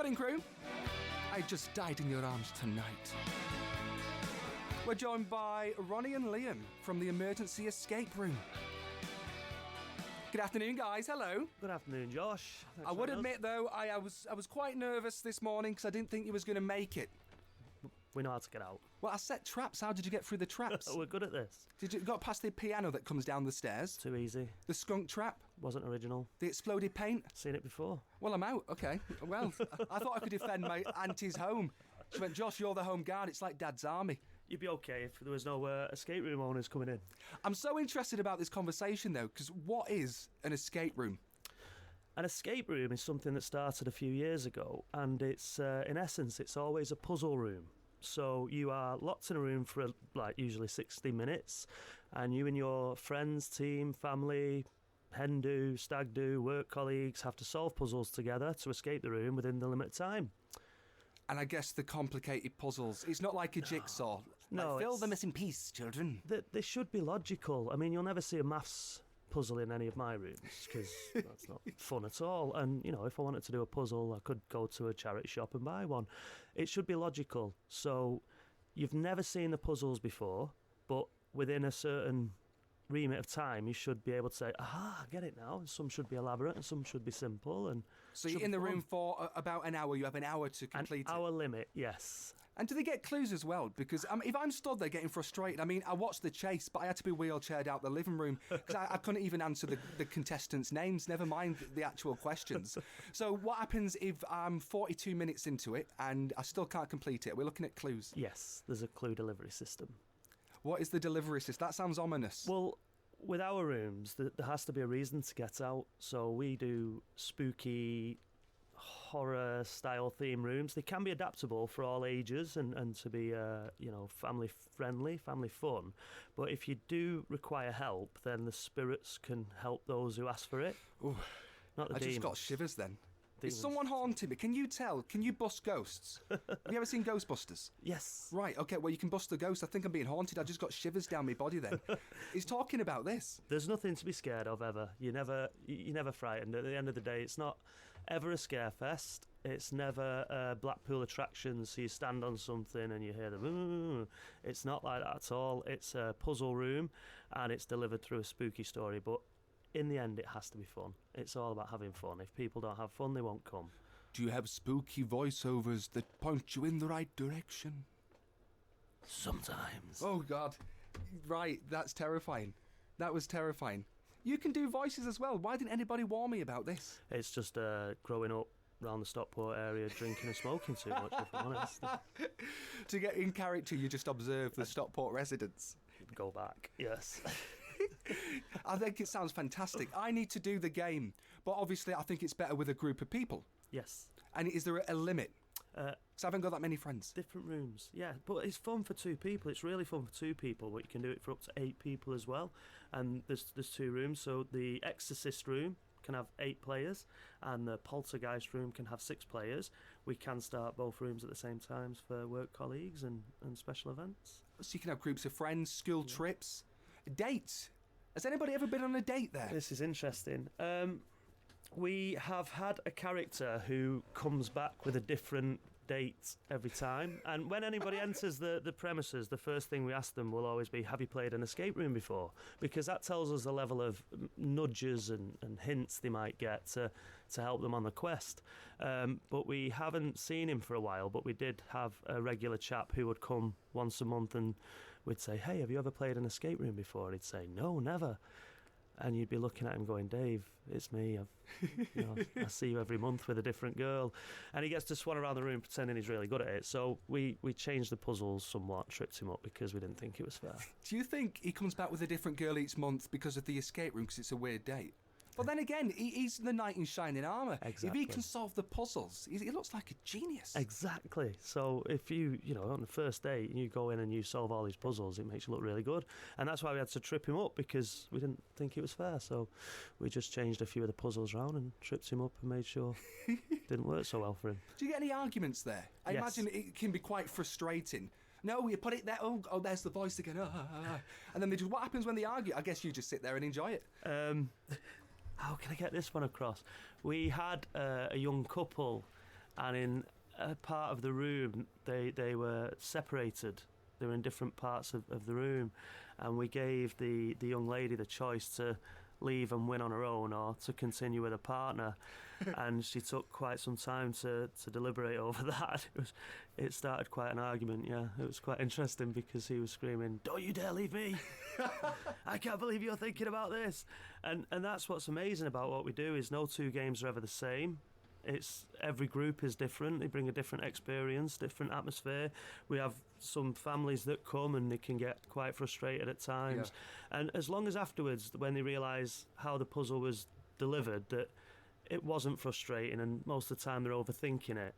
Cutting crew, I just died in your arms tonight. We're joined by Ronnie and Liam from the Emergency Escape Room. Good afternoon, guys. Hello. Good afternoon, Josh. I would admit, though, I was quite nervous this morning because I didn't think you was going to make it. We know how to get out. Well, I set traps. How did you get through the traps? We're good at this. Did you got past the piano that comes down the stairs? Too easy. The skunk trap? Wasn't original. The exploded paint? Seen it before. Well, I'm out. Okay. Well, I thought I could defend my auntie's home. She went, Josh, you're the home guard. It's like Dad's army. You'd be okay if there was no escape room owners coming in. I'm so interested about this conversation, though, because what is an escape room? An escape room is something that started a few years ago, and it's, in essence, it's always a puzzle room. So you are locked in a room for usually 60 minutes, and you and your friends, team, family, hen do, stag do, work colleagues have to solve puzzles together to escape the room within the limited time. And I guess the complicated puzzles, it's not like a jigsaw. No, fill the missing piece, children. They should be logical. I mean, you'll never see a maths puzzle in any of my rooms because that's not fun at all. And, you know, if I wanted to do a puzzle, I could go to a charity shop and buy one. It should be logical. So you've never seen the puzzles before, but within a certain remit of time, you should be able to say, I get it now. And some should be elaborate and some should be simple. And so you're in the room for about an hour. You have an hour to complete it. An hour limit, yes. And do they get clues as well? Because if I'm stood there getting frustrated, I mean, I watched The Chase, but I had to be wheelchaired out the living room because I couldn't even answer the contestants' names, never mind the actual questions. So what happens if I'm 42 minutes into it and I still can't complete it? We're looking at clues. Yes, there's a clue delivery system. What is the delivery system? That sounds ominous. Well, with our rooms, there has to be a reason to get out. So we do spooky, horror-style theme rooms. They can be adaptable for all ages and to be, family-friendly, family fun. But if you do require help, then the spirits can help those who ask for it. Ooh, not the I demons. just got shivers then. Demons. Is someone haunting me? Can you tell? Can you bust ghosts? Have you ever seen Ghostbusters? Yes. Right, okay, well, you can bust the ghost. I think I'm being haunted. I just got shivers down my body then. He's talking about this. There's nothing to be scared of ever. You're never frightened. At the end of the day, it's not ever a scare fest. It's never a Blackpool attraction, so you stand on something and you hear them. It's not like that at all. It's a puzzle room and it's delivered through a spooky story, but in the end, it has to be fun. It's all about having fun. If people don't have fun, they won't come. Do you have spooky voiceovers that point you in the right direction? Sometimes. Oh, God. Right, that's terrifying. That was terrifying. You can do voices as well. Why didn't anybody warn me about this? It's just growing up around the Stockport area, drinking and smoking too much, if I'm honest. To get in character, you just observe the Stockport residents. Go back, yes. I think it sounds fantastic. I need to do the game, but obviously I think it's better with a group of people. Yes. And is there a limit? Because I haven't got that many friends. Different rooms, yeah. But it's fun for two people. It's really fun for two people, but you can do it for up to 8 people as well. And there's 2 rooms. So the Exorcist room can have 8 players, and the Poltergeist room can have 6 players. We can start both rooms at the same times for work colleagues and special events. So you can have groups of friends, school trips, dates. Has anybody ever been on a date there? This is interesting. We have had a character who comes back with a different date every time, and when anybody enters the premises, the first thing we ask them will always be, have you played an escape room before? Because that tells us the level of nudges and hints they might get to help them on the quest. But we haven't seen him for a while, but we did have a regular chap who would come once a month and we'd say, hey, have you ever played an escape room before? And he'd say, no, never. And you'd be looking at him going, Dave, it's me. I see you every month with a different girl. And he gets to swan around the room pretending he's really good at it. So we changed the puzzles somewhat, tripped him up because we didn't think it was fair. Do you think he comes back with a different girl each month because of the escape room, because it's a weird date? But then again, he's the knight in shining armour. Exactly. If he can solve the puzzles, he looks like a genius. Exactly. So if you on the first date, you go in and you solve all these puzzles, it makes you look really good. And that's why we had to trip him up, because we didn't think it was fair. So we just changed a few of the puzzles around and tripped him up and made sure it didn't work so well for him. Do you get any arguments there? I imagine it can be quite frustrating. No, you put it there. Oh, there's the voice again. And then what happens when they argue? I guess you just sit there and enjoy it. How can I get this one across? We had a young couple and in a part of the room they were separated. They were in different parts of the room, and we gave the young lady the choice to leave and win on her own or to continue with a partner. And she took quite some time to deliberate over that. It started quite an argument. Yeah, it was quite interesting because he was screaming, "Don't you dare leave me! I can't believe you're thinking about this." And that's what's amazing about what we do is no two games are ever the same. It's every group is different. They bring a different experience, different atmosphere. We have some families that come and they can get quite frustrated at times. Yeah. And as long as afterwards, when they realise how the puzzle was delivered, that it wasn't frustrating and most of the time they're overthinking it,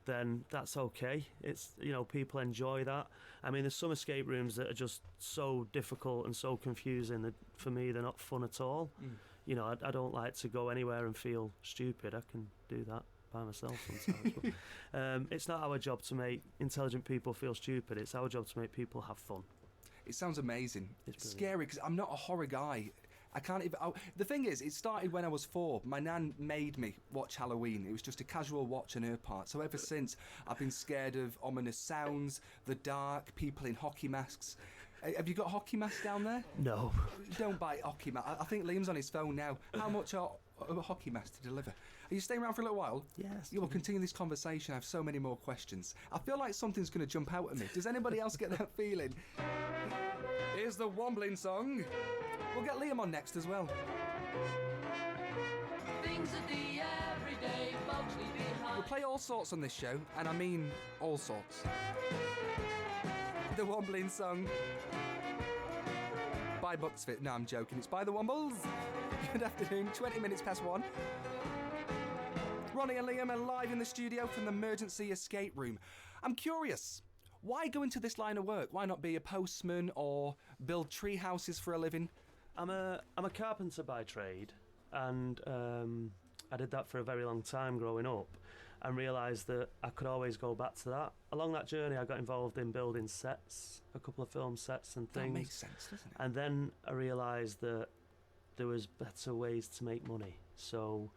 then that's okay. It's, you know, people enjoy that. I mean, there's some escape rooms that are just so difficult and so confusing that for me they're not fun at all. You know, I don't like to go anywhere and feel stupid. I can do that by myself sometimes. But, it's not our job to make intelligent people feel stupid. It's our job to make people have fun. It sounds amazing. It's scary because I'm not a horror guy. I can't even... the thing is, it started when I was 4. My nan made me watch Halloween. It was just a casual watch on her part. So ever since, I've been scared of ominous sounds, the dark, people in hockey masks. Have you got hockey masks down there? No. Don't buy hockey masks. I think Liam's on his phone now. How much are a hockey mask to deliver? Are you staying around for a little while? Yes. You will continue this conversation. I have so many more questions. I feel like something's going to jump out at me. Does anybody else get that feeling? Here's the Wombling song. We'll get Liam on next as well. Things that the everyday folks leave behind. We play all sorts on this show, and I mean all sorts. The Wombling song by Bucksfit. No, I'm joking. It's by the Wombles. Good afternoon. 20 minutes past 1. Ronnie and Liam are live in the studio from the emergency escape room. I'm curious. Why go into this line of work? Why not be a postman or build tree houses for a living? I'm a carpenter by trade, and I did that for a very long time growing up, and realised that I could always go back to that. Along that journey, I got involved in building sets, a couple of film sets and things. That makes sense, doesn't it? And then I realised that there was better ways to make money. So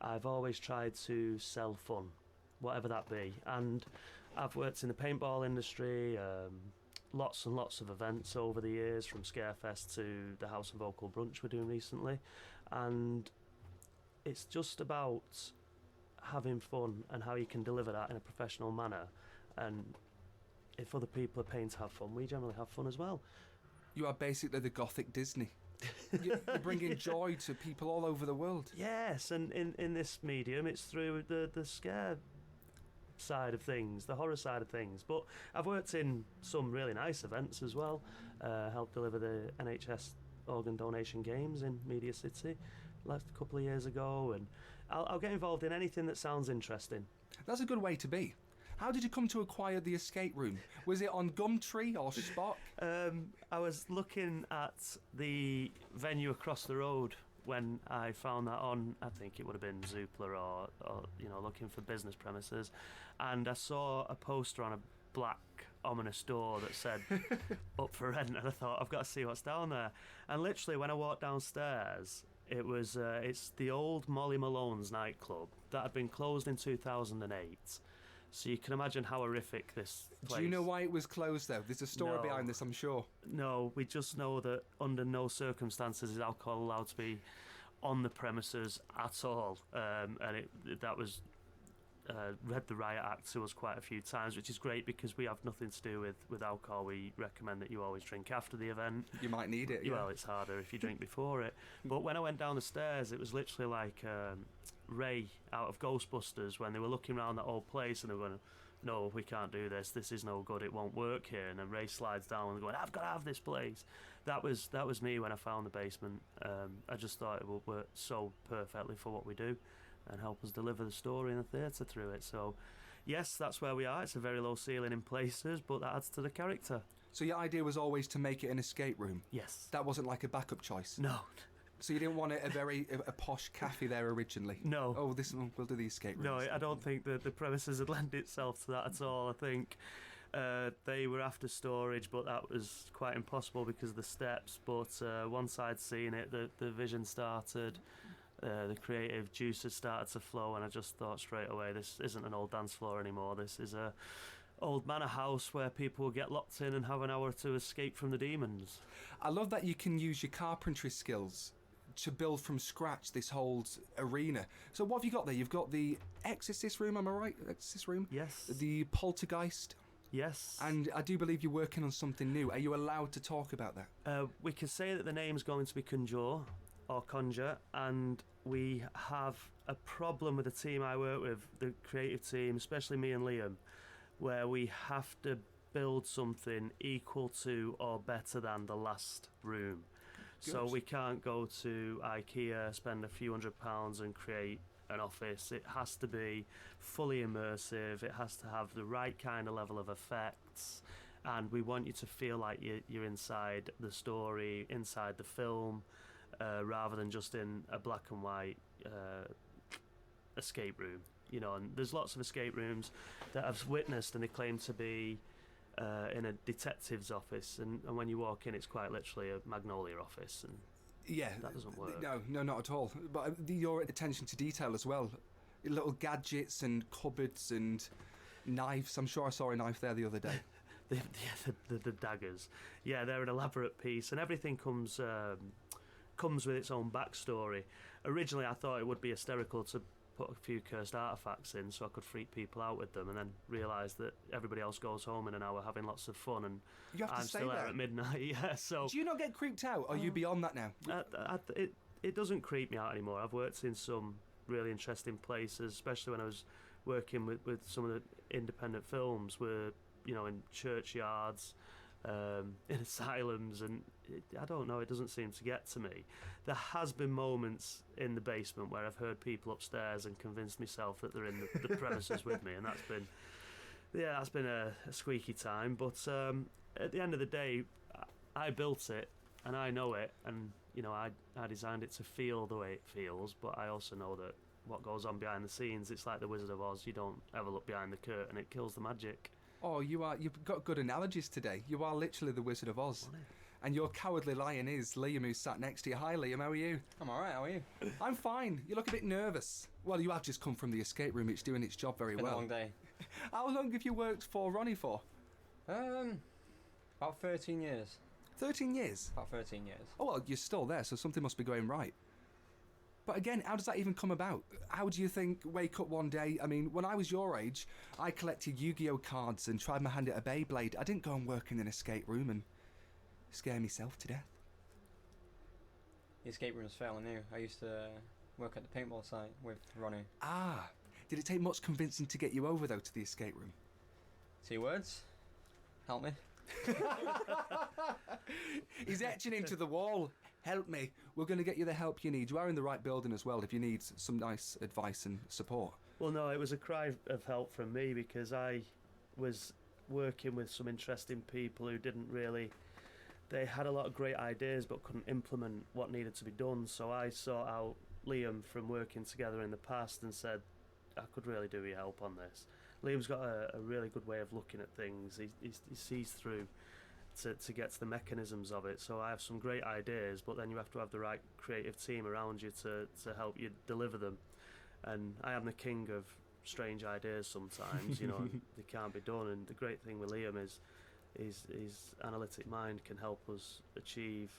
I've always tried to sell fun, whatever that be. And I've worked in the paintball industry, lots and lots of events over the years, from Scarefest to the House and Vocal Brunch we're doing recently. And it's just about having fun and how you can deliver that in a professional manner. And if other people are paying to have fun, we generally have fun as well. You are basically the Gothic Disney. You're bringing joy to people all over the world. Yes, and in this medium, it's through the scare side of things, the horror side of things. But I've worked in some really nice events as well. Helped deliver the NHS organ donation games in Media City last couple of years ago, and I'll get involved in anything that sounds interesting. That's a good way to be. How did you come to acquire the escape room? Was it on Gumtree or Spock? I was looking at the venue across the road when I found that on, I think it would have been Zoopla or you know, looking for business premises, and I saw a poster on a black ominous door that said up for rent, and I thought, I've got to see what's down there. And literally when I walked downstairs, it was it's the old Molly Malone's nightclub that had been closed in 2008. So you can imagine how horrific this place. Do you know why it was closed, though? There's a story behind this, I'm sure. No, we just know that under no circumstances is alcohol allowed to be on the premises at all. And that was read the Riot Act to us quite a few times, which is great because we have nothing to do with alcohol. We recommend that you always drink after the event. You might need it. Well, it's harder if you drink before it. But when I went down the stairs, it was literally like Ray out of Ghostbusters when they were looking around that old place and they were going, no, we can't do this. This is no good. It won't work here. And then Ray slides down and going, I've got to have this place. That was me when I found the basement. I just thought it would work so perfectly for what we do and help us deliver the story in the theatre through it. So, yes, that's where we are. It's a very low ceiling in places, but that adds to the character. So your idea was always to make it an escape room? Yes. That wasn't like a backup choice? No. So you didn't want it a posh cafe there originally? No. Oh, this one, we'll do the escape room. No, I don't think that the premises had lent itself to that at all. I think they were after storage, but that was quite impossible because of the steps. But once I'd seen it, the vision started. The creative juices started to flow, and I just thought straight away, this isn't an old dance floor anymore. This is a old manor house where people will get locked in and have an hour to escape from the demons. I love that you can use your carpentry skills to build from scratch this whole arena. So what have you got there? You've got the exorcist room, am I right? Exorcist room? Yes. The poltergeist. Yes. And I do believe you're working on something new. Are you allowed to talk about that? We can say that the name's going to be Conjure, or Conjure, and we have a problem with the team I work with, the creative team, especially me and Liam, where we have to build something equal to or better than the last room. Good. So we can't go to IKEA, spend a few £100 and create an office. It has to be fully immersive. It has to have the right kind of level of effects, and we want you to feel like you're inside the story, inside the film, rather than just in a black and white escape room. You know, and there's lots of escape rooms that I've witnessed, and they claim to be in a detective's office, and when you walk in, it's quite literally a Magnolia office, and yeah, that doesn't work. No, not at all. But your attention to detail as well, little gadgets and cupboards and knives. I'm sure I saw a knife there the other day. the daggers, yeah, they're an elaborate piece, and everything comes with its own backstory. Originally, I thought it would be hysterical to put a few cursed artifacts in so I could freak people out with them, and then realised that everybody else goes home in an hour having lots of fun, and You have to I'm stay still there. there at midnight. Yeah, so Do you not get creeped out? Or are you beyond that now? it doesn't creep me out anymore. I've worked in some really interesting places, especially when I was working with some of the independent films, where, you know, in churchyards, in asylums, and I don't know, it doesn't seem to get to me. There has been moments in the basement where I've heard people upstairs and convinced myself that they're in the premises with me, and that's been a squeaky time. But at the end of the day, I built it and I know it, and you know, I designed it to feel the way it feels, but I also know that what goes on behind the scenes, it's like the Wizard of Oz. You don't ever look behind the curtain, it kills the magic. Oh, you've got good analogies today. You are literally the Wizard of Oz. And your cowardly lion is Liam, who's sat next to you. Hi, Liam, how are you? I'm alright, how are you? I'm fine. You look a bit nervous. Well, you have just come from the escape room. It's doing its job very Been well. a long day. How long have you worked for Ronnie for? About 13 years. 13 years? About 13 years. Oh, well, you're still there, so something must be going right. But again, how does that even come about? How do you think, wake up one day? I mean, when I was your age, I collected Yu-Gi-Oh cards and tried my hand at a Beyblade. I didn't go and work in an escape room and scare myself to death. The escape room's fairly new. I used to work at the paintball site with Ronnie. Ah, did it take much convincing to get you over, though, to the escape room? 2 words. Help me. He's etching into the wall. Help me. We're going to get you the help you need. You are in the right building as well if you need some nice advice and support. Well, no, it was a cry of help from me, because I was working with some interesting people who didn't really... They had a lot of great ideas but couldn't implement what needed to be done, so I sought out Liam from working together in the past and said, I could really do your help on this. Liam's got a really good way of looking at things. He sees through to get to the mechanisms of it. So I have some great ideas, but then you have to have the right creative team around you to help you deliver them. And I am the king of strange ideas sometimes, you know, they can't be done. And the great thing with Liam is his analytic mind can help us achieve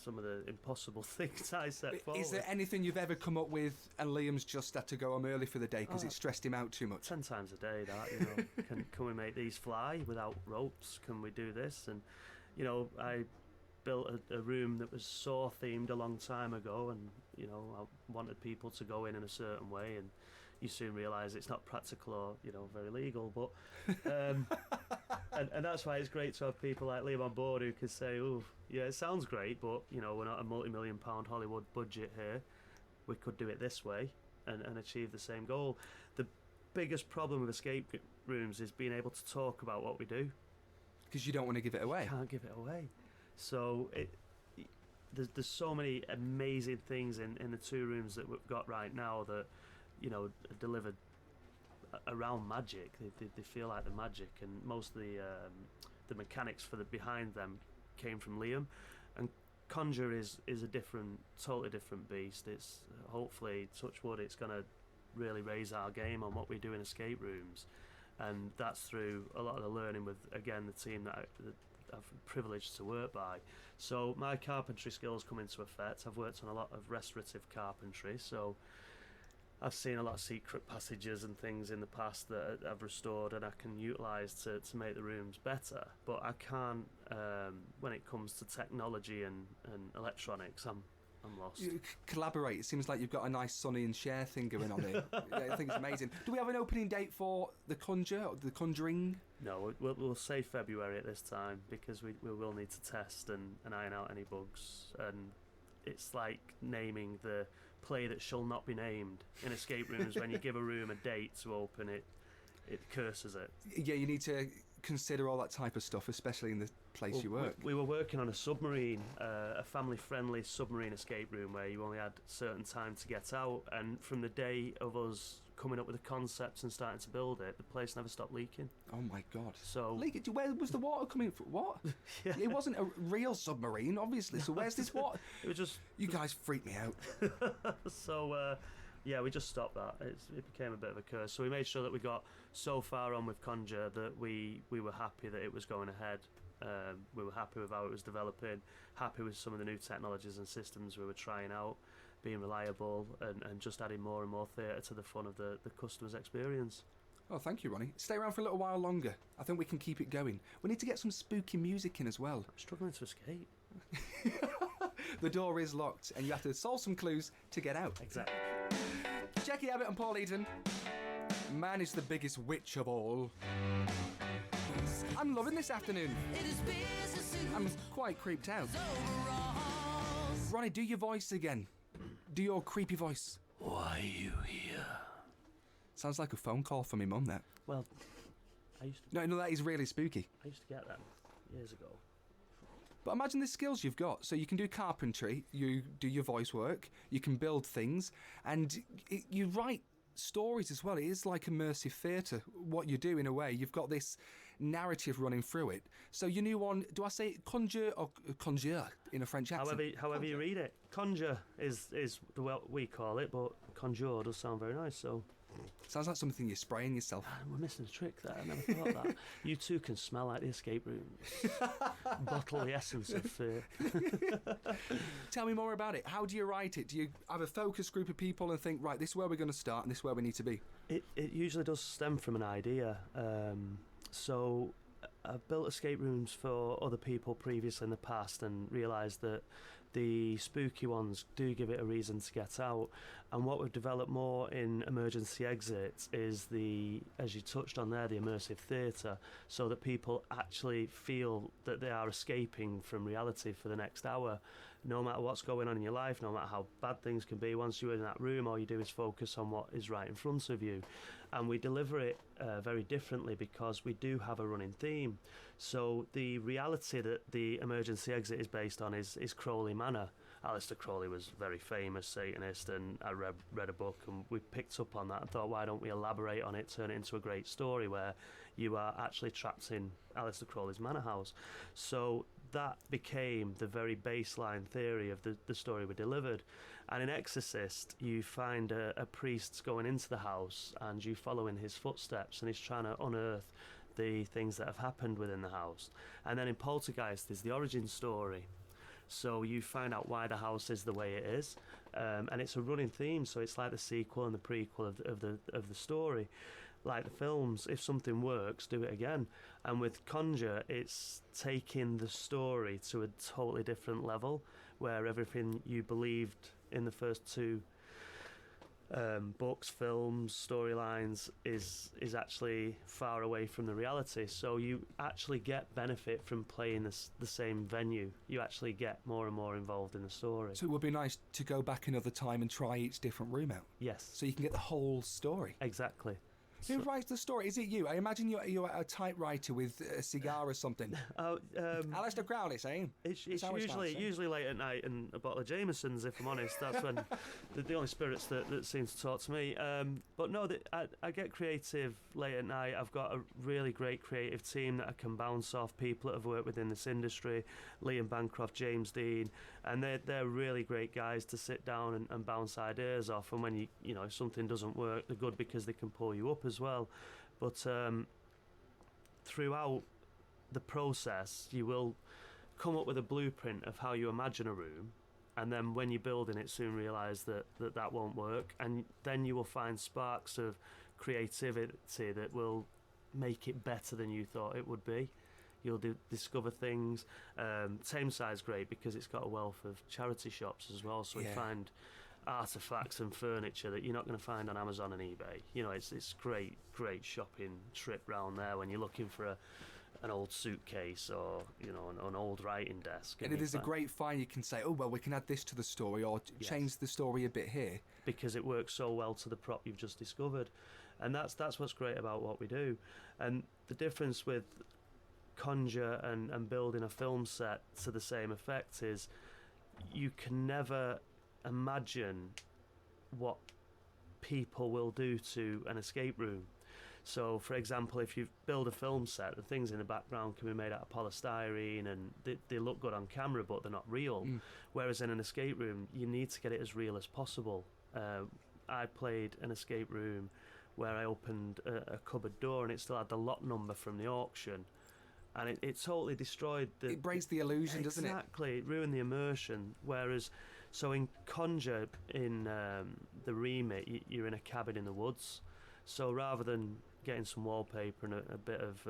some of the impossible things I set forward. Is there anything you've ever come up with and Liam's just had to go home early for the day because it stressed him out too much? 10 times a day, that, you know. Can we make these fly without ropes? Can we do this? And, you know, I built a room that was Saw themed a long time ago, and, you know, I wanted people to go in a certain way, and you soon realise it's not practical or, you know, very legal, but and that's why it's great to have people like Liam on board who can say, oh, yeah, it sounds great, but, you know, we're not a multi-million-pound Hollywood budget here. We could do it this way and achieve the same goal. The biggest problem with escape rooms is being able to talk about what we do. Because you don't want to give it away. Can't give it away. So there's so many amazing things in the 2 rooms that we've got right now that, you know, are delivered around magic. They feel like the magic, and most of the mechanics for the behind them came from Liam, and Conjure is a totally different beast. It's hopefully, touch wood, it's going to really raise our game on what we do in escape rooms, and that's through a lot of the learning with, again, the team that I've privileged to work by. So my carpentry skills come into effect. I've worked on a lot of restorative carpentry, so I've seen a lot of secret passages and things in the past that I've restored and I can utilise to make the rooms better. But I can't, when it comes to technology and electronics, I'm lost. You collaborate. It seems like you've got a nice Sonny and Cher thing going on here. Yeah, I think it's amazing. Do we have an opening date for The Conjure, or The Conjuring? No, we'll say February at this time, because we will need to test and iron out any bugs. And it's like naming the play that shall not be named in escape rooms. When you give a room a date to open it, it curses it. Yeah, you need to consider all that type of stuff, especially in the place you work. We were working on a submarine, a family-friendly submarine escape room where you only had certain time to get out, and from the day of us coming up with the concepts and starting to build it, the place never stopped leaking. Oh my God. So where was the water coming from? What? Yeah. It wasn't a real submarine, obviously, so where's this water? It was just... You guys freak me out. So yeah, we just stopped that. It became a bit of a curse. So we made sure that we got so far on with Conjure that we were happy that it was going ahead. We were happy with how it was developing, happy with some of the new technologies and systems we were trying out, being reliable, and just adding more and more theatre to the fun of the customer's experience. Oh, thank you, Ronnie. Stay around for a little while longer. I think we can keep it going. We need to get some spooky music in as well. I'm struggling to escape. The door is locked, and you have to solve some clues to get out. Exactly. Jackie Abbott and Paul Eden. Man is the biggest witch of all. I'm loving this afternoon. I'm quite creeped out. Ronnie, do your voice again. Do your creepy voice. Why are you here? Sounds like a phone call from my mum, that. Well, No, that is really spooky. I used to get them years ago. But imagine the skills you've got. So you can do carpentry, you do your voice work, you can build things, and you write stories as well. It is like immersive theatre, what you do in a way. You've got this narrative running through it. So your new one, do I say conjure or conjure in a French accent? However you read it. Conjure is the way we call it, but conjure does sound very nice, so... Sounds like something you're spraying yourself. We're missing a trick there. I never thought that. You too can smell like the escape rooms. Bottle the essence of fear. Tell me more about it. How do you write it? Do you have a focus group of people and think, right, this is where we're going to start and this is where we need to be? It usually does stem from an idea. So I've built escape rooms for other people previously in the past and realised that the spooky ones do give it a reason to get out. And what we've developed more in emergency exits is as you touched on there, the immersive theatre, so that people actually feel that they are escaping from reality for the next hour. No matter what's going on in your life, no matter how bad things can be, once you're in that room, all you do is focus on what is right in front of you. And we deliver it very differently because we do have a running theme. So the reality that the emergency exit is based on is Crowley Manor. Aleister Crowley was a very famous Satanist, and I read a book and we picked up on that and thought, why don't we elaborate on it, turn it into a great story where you are actually trapped in Aleister Crowley's manor house. So that became the very baseline theory of the story we delivered. And in Exorcist, you find a priest going into the house and you follow in his footsteps, and he's trying to unearth the things that have happened within the house. And then in Poltergeist, there's the origin story. So you find out why the house is the way it is, and it's a running theme. So it's like the sequel and the prequel of the story. Like the films, if something works, do it again. And with Conjure, it's taking the story to a totally different level, where everything you believed in the first two books, films, storylines is actually far away from the reality. So you actually get benefit from playing the same venue. You actually get more and more involved in the story. So it would be nice to go back another time and try each different room out. Yes. So you can get the whole story. Exactly. Who writes the story? Is it you? I imagine you're a typewriter with a cigar or something. Aleister Crowley, saying. It's usually late at night and a bottle of Jameson's, if I'm honest. That's when the only spirits that seem to talk to me. But no, I get creative late at night. I've got a really great creative team that I can bounce off, people that have worked within this industry, Liam Bancroft, James Dean, and they're really great guys to sit down and bounce ideas off. And when you know if something doesn't work, they're good because they can pull you up as well. But throughout the process, you will come up with a blueprint of how you imagine a room, and then when you're building it, soon realise that won't work, and then you will find sparks of creativity that will make it better than you thought it would be. You'll discover things. Tameside's great because it's got a wealth of charity shops as well, so you find artifacts and furniture that you're not going to find on Amazon and eBay. You know, it's great shopping trip round there when you're looking for an old suitcase or an old writing desk. And it is a great find. You can say, oh well, we can add this to the story or change the story a bit here, because it works so well to the prop you've just discovered. And that's what's great about what we do. And the difference with Conjure and building a film set to the same effect is you can never imagine what people will do to an escape room. So, for example, if you build a film set, the things in the background can be made out of polystyrene and they look good on camera, but they're not real. Whereas in an escape room, you need to get it as real as possible. I played an escape room where I opened a cupboard door and it still had the lot number from the auction. And it totally destroyed it breaks the illusion, doesn't it? Exactly, it ruined the immersion. Whereas, so in Conjure, in the remit, you're in a cabin in the woods. So rather than getting some wallpaper and a bit of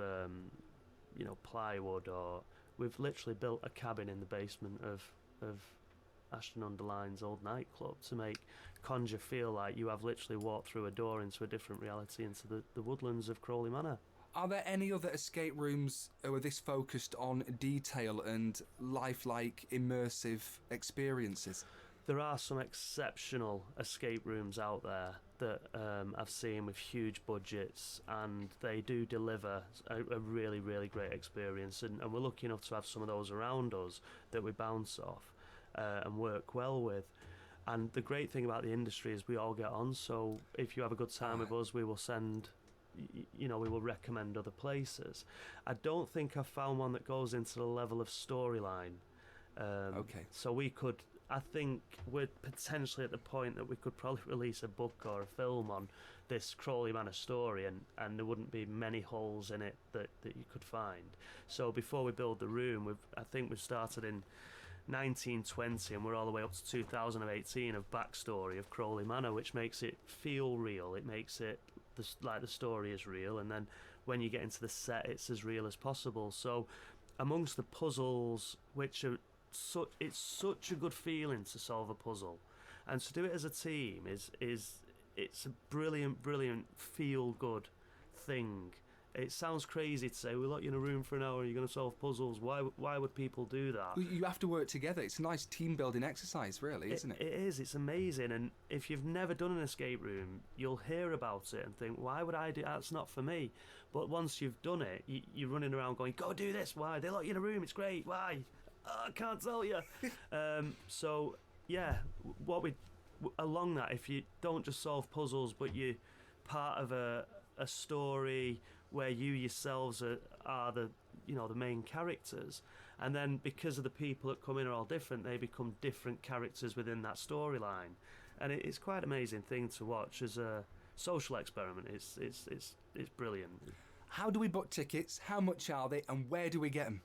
plywood, or we've literally built a cabin in the basement of Ashton-under-Lyne's old nightclub to make Conjure feel like you have literally walked through a door into a different reality, into the woodlands of Crawley Manor. Are there any other escape rooms who are this focused on detail and lifelike, immersive experiences? There are some exceptional escape rooms out there that I've seen with huge budgets, and they do deliver a really, really great experience. And we're lucky enough to have some of those around us that we bounce off and work well with. And the great thing about the industry is we all get on. So if you have a good time with us, we will send... we will recommend other places. I don't think I've found one that goes into the level of storyline. Okay. So I think we're potentially at the point that we could probably release a book or a film on this Crawley Manor story, and there wouldn't be many holes in it that you could find. So before we build the room, I think we've started in 1920 and we're all the way up to 2018 of backstory of Crawley Manor, which makes it feel real. It makes it like the story is real, and then when you get into the set, it's as real as possible. So amongst the puzzles, which are it's such a good feeling to solve a puzzle, and to do it as a team is it's a brilliant feel good thing. It sounds crazy to say we lock you in a room for an hour and you're going to solve puzzles. Why would people do that? Well, you have to work together. It's a nice team building exercise, really, isn't it? It is. It's amazing. And if you've never done an escape room, you'll hear about it and think, why would I do that? That's not for me. But once you've done it, you're running around going, go do this. Why? They lock you in a room. It's great. Why? Oh, I can't tell you. So, yeah, along that, if you don't just solve puzzles, but you're part of a story where you yourselves are the main characters, and then because of the people that come in are all different, they become different characters within that storyline, and it's quite an amazing thing to watch as a social experiment. It's brilliant. How do we book tickets? How much are they, and where do we get them?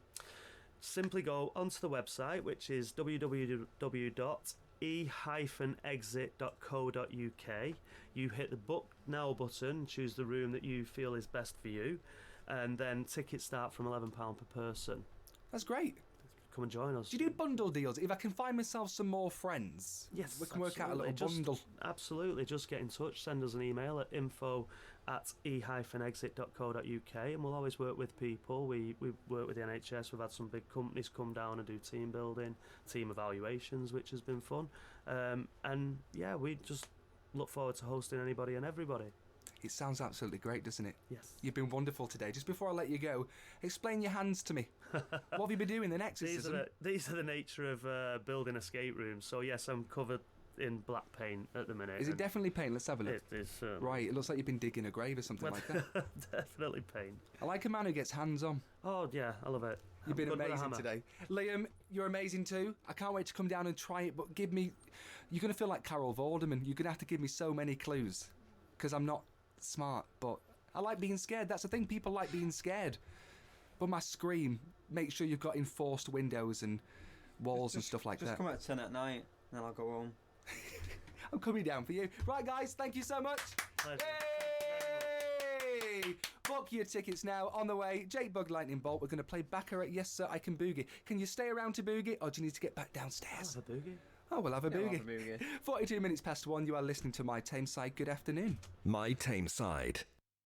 Simply go onto the website, which is www.e-exit.co.uk. You hit the book now button, choose the room that you feel is best for you, and then tickets start from £11 per person. That's great. Come and join us. Do you do bundle deals? If I can find myself some more friends, yes, we can work out a little bundle. Absolutely. Just get in touch. Send us an email at info@e-exit.co.uk, and we'll always work with people. We work with the NHS. We've had some big companies come down and do team building, team evaluations, which has been fun. And yeah, we just look forward to hosting anybody and everybody. It sounds absolutely great, doesn't it? Yes. You've been wonderful today. Just before I let you go, explain your hands to me. What have you been doing in exorcism? These are the nature of building escape rooms. So yes, I'm covered in black paint at the minute. Is it definitely paint? Let's have a look. It is. Right, it looks like you've been digging a grave or something like that. Definitely paint. I like a man who gets hands on. Oh yeah, I love it. You've been Good with a amazing hammer. today. Liam, you're amazing too. I can't wait to come down and try it, but give me... You're going to feel like Carol Vorderman. You're going to have to give me so many clues, because I'm not smart, but I like being scared. That's the thing, people like being scared. But my scream, make sure you've got enforced windows and walls and stuff like Just that. come at 10 at night, and then I'll go home. I'm coming down for you. Right, guys, thank you so much. Pleasure. Yay! Book your tickets now. On the way, Jake Bug Lightning Bolt. We're going to play Baccarat. Yes, sir, I can boogie. Can you stay around to boogie, or do you need to get back downstairs? Have a boogie. Oh, we'll have a Yeah, I'll boogie. have a boogie. 42 minutes past 1, you are listening to My Tameside. Good afternoon. My Tameside.